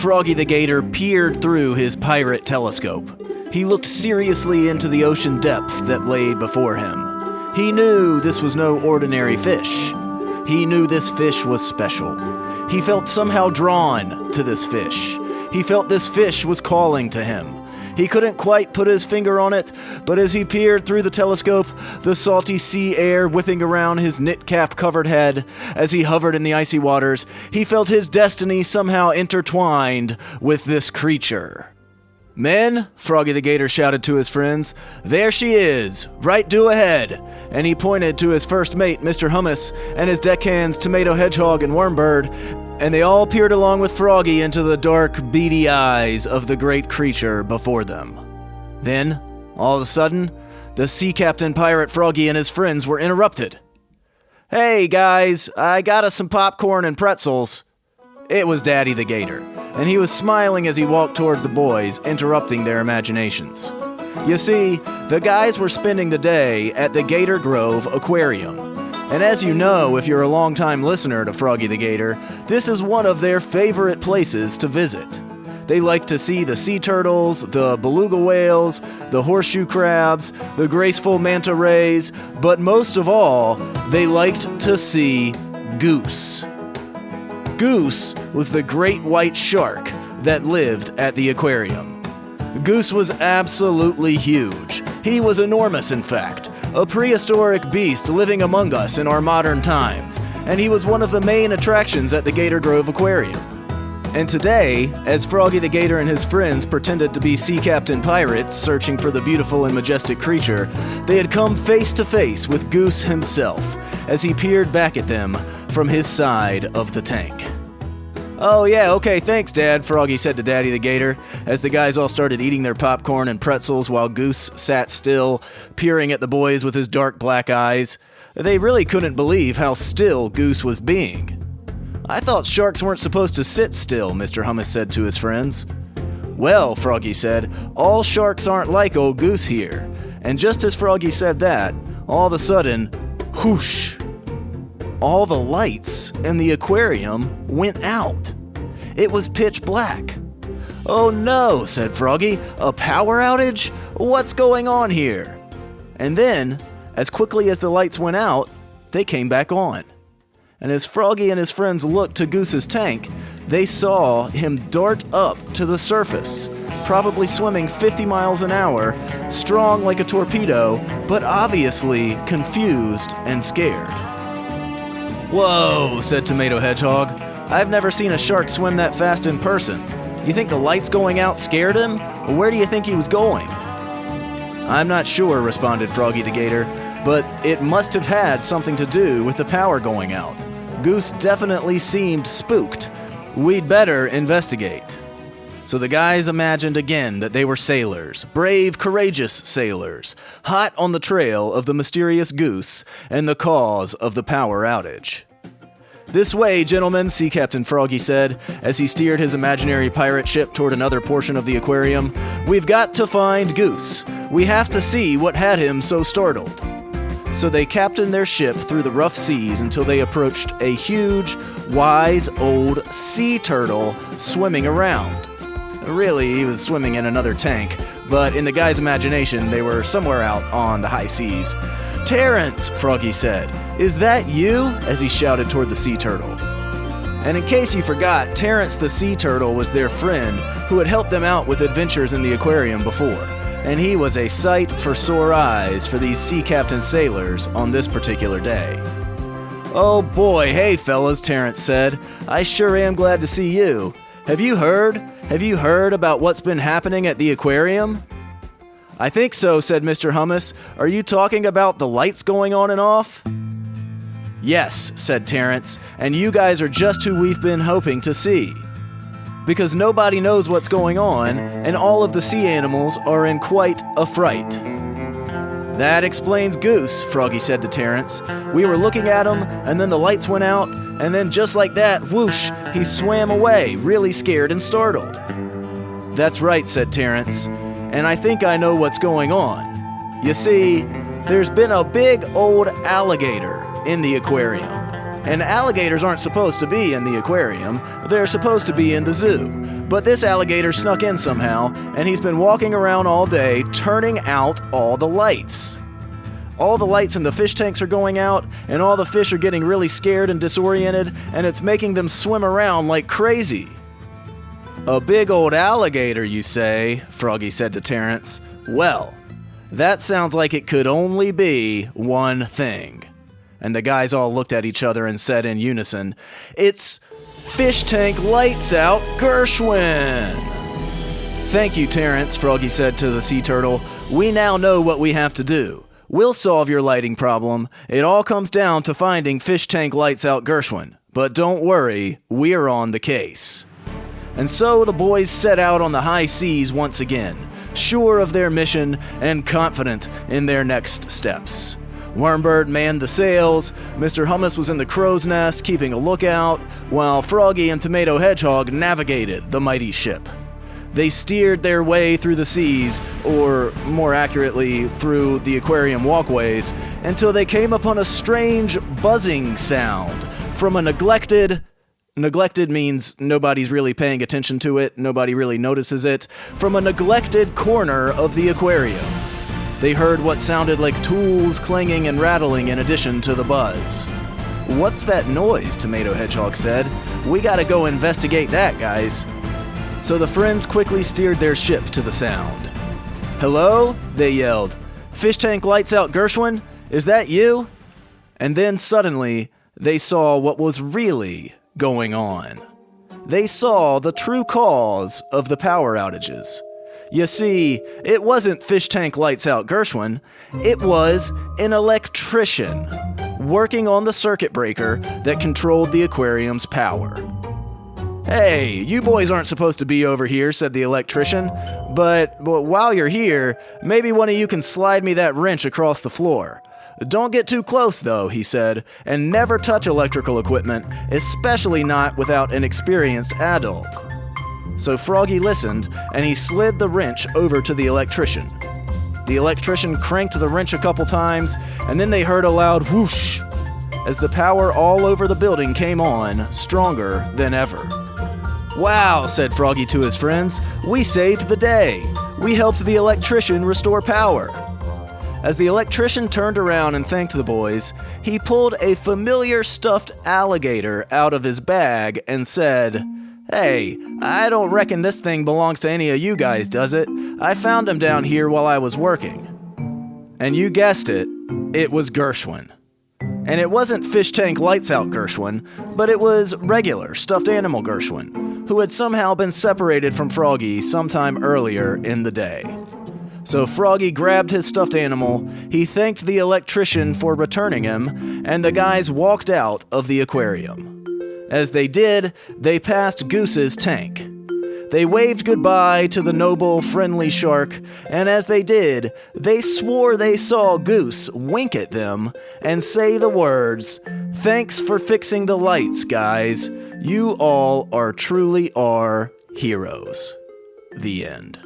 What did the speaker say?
Froggy the Gator peered through his pirate telescope. He looked seriously into the ocean depths that lay before him. He knew this was no ordinary fish. He knew this fish was special. He felt somehow drawn to this fish. He felt this fish was calling to him. He couldn't quite put his finger on it, but as he peered through the telescope, the salty sea air whipping around his knit-cap-covered head, as he hovered in the icy waters, he felt his destiny somehow intertwined with this creature. "Men," Froggy the Gator shouted to his friends, "there she is, right due ahead," and he pointed to his first mate, Mr. Hummus, and his deckhands, Tomato Hedgehog and Wormbird, and they all peered along with Froggy into the dark, beady eyes of the great creature before them. Then, all of a sudden, the sea captain pirate Froggy and his friends were interrupted. "Hey guys, I got us some popcorn and pretzels." It was Daddy the Gator, and he was smiling as he walked towards the boys, interrupting their imaginations. You see, the guys were spending the day at the Gator Grove Aquarium. And as you know, if you're a longtime listener to Froggy the Gator, this is one of their favorite places to visit. They like to see the sea turtles, the beluga whales, the horseshoe crabs, the graceful manta rays, but most of all, they liked to see Goose. Goose was the great white shark that lived at the aquarium. Goose was absolutely huge. He was enormous, in fact, a prehistoric beast living among us in our modern times, and he was one of the main attractions at the Gator Grove Aquarium. And today, as Froggy the Gator and his friends pretended to be sea captain pirates searching for the beautiful and majestic creature, they had come face to face with Goose himself as he peered back at them from his side of the tank. "Oh yeah, okay, thanks Dad," Froggy said to Daddy the Gator, as the guys all started eating their popcorn and pretzels while Goose sat still, peering at the boys with his dark black eyes. They really couldn't believe how still Goose was being. "I thought sharks weren't supposed to sit still," Mr. Hummus said to his friends. "Well," Froggy said, "all sharks aren't like old Goose here." And just as Froggy said that, all of a sudden, whoosh! All the lights in the aquarium went out. It was pitch black. "Oh no," said Froggy, "a power outage? What's going on here?" And then, as quickly as the lights went out, they came back on. And as Froggy and his friends looked to Goose's tank, they saw him dart up to the surface, probably swimming 50 miles an hour, strong like a torpedo, but obviously confused and scared. "Whoa," said Tomato Hedgehog. "I've never seen a shark swim that fast in person. You think the lights going out scared him? Or where do you think he was going?" "I'm not sure," responded Froggy the Gator, "but it must have had something to do with the power going out. Goose definitely seemed spooked. We'd better investigate." So the guys imagined again that they were sailors, brave, courageous sailors, hot on the trail of the mysterious Goose and the cause of the power outage. "This way, gentlemen," Sea Captain Froggy said, as he steered his imaginary pirate ship toward another portion of the aquarium. "We've got to find Goose. We have to see what had him so startled." So they captained their ship through the rough seas until they approached a huge, wise old sea turtle swimming around. Really, he was swimming in another tank, but in the guys' imagination, they were somewhere out on the high seas. "Terrence," Froggy said, "is that you?" as he shouted toward the sea turtle. And in case you forgot, Terrence the sea turtle was their friend who had helped them out with adventures in the aquarium before. And he was a sight for sore eyes for these sea captain sailors on this particular day. "Oh boy, hey fellas," Terrence said. "I sure am glad to see you. Have you heard? Have you heard about what's been happening at the aquarium?" "I think so," said Mr. Hummus. "Are you talking about the lights going on and off?" "Yes," said Terrence, "and you guys are just who we've been hoping to see. Because nobody knows what's going on, and all of the sea animals are in quite a fright." "That explains Goose," Froggy said to Terrence. "We were looking at him, and then the lights went out, and then just like that, whoosh, he swam away, really scared and startled." "That's right," said Terrence, "and I think I know what's going on. You see, there's been a big old alligator in the aquarium. And alligators aren't supposed to be in the aquarium, they're supposed to be in the zoo. But this alligator snuck in somehow, and he's been walking around all day, turning out all the lights. All the lights in the fish tanks are going out, and all the fish are getting really scared and disoriented, and it's making them swim around like crazy. A big old alligator, you say? Froggy said to Terrence. Well, that sounds like it could only be one thing. And the guys all looked at each other and said in unison, "It's Fish Tank Lights Out Gershwin!" "Thank you, Terrence," Froggy said to the sea turtle. "We now know what we have to do. We'll solve your lighting problem. It all comes down to finding Fish Tank Lights Out Gershwin. But don't worry, we're on the case." And so the boys set out on the high seas once again, sure of their mission and confident in their next steps. Wormbird manned the sails, Mr. Hummus was in the crow's nest keeping a lookout, while Froggy and Tomato Hedgehog navigated the mighty ship. They steered their way through the seas, or more accurately, through the aquarium walkways, until they came upon a strange buzzing sound from a neglected means nobody's really paying attention to it, nobody really notices it, from a neglected corner of the aquarium. They heard what sounded like tools clanging and rattling in addition to the buzz. "What's that noise?" Tomato Hedgehog said. "We gotta go investigate that, guys." So the friends quickly steered their ship to the sound. "Hello?" they yelled. "Fish Tank Lights Out Gershwin? Is that you?" And then suddenly, they saw what was really going on. They saw the true cause of the power outages. You see, it wasn't Fish Tank Lights Out Gershwin, it was an electrician working on the circuit breaker that controlled the aquarium's power. "Hey, you boys aren't supposed to be over here," said the electrician, but while you're here, maybe one of you can slide me that wrench across the floor. "Don't get too close, though," he said, "and never touch electrical equipment, especially not without an experienced adult." So Froggy listened, and he slid the wrench over to the electrician. The electrician cranked the wrench a couple times, and then they heard a loud whoosh as the power all over the building came on, stronger than ever. "Wow," said Froggy to his friends, "we saved the day. We helped the electrician restore power." As the electrician turned around and thanked the boys, he pulled a familiar stuffed alligator out of his bag and said, "Hey, I don't reckon this thing belongs to any of you guys, does it? I found him down here while I was working." And you guessed it, it was Gershwin. And it wasn't Fish Tank Lights Out Gershwin, but it was regular stuffed animal Gershwin, who had somehow been separated from Froggy sometime earlier in the day. So Froggy grabbed his stuffed animal, he thanked the electrician for returning him, and the guys walked out of the aquarium. As they did, they passed Goose's tank. They waved goodbye to the noble, friendly shark, and as they did, they swore they saw Goose wink at them and say the words, "Thanks for fixing the lights, guys. You all truly are heroes." The end.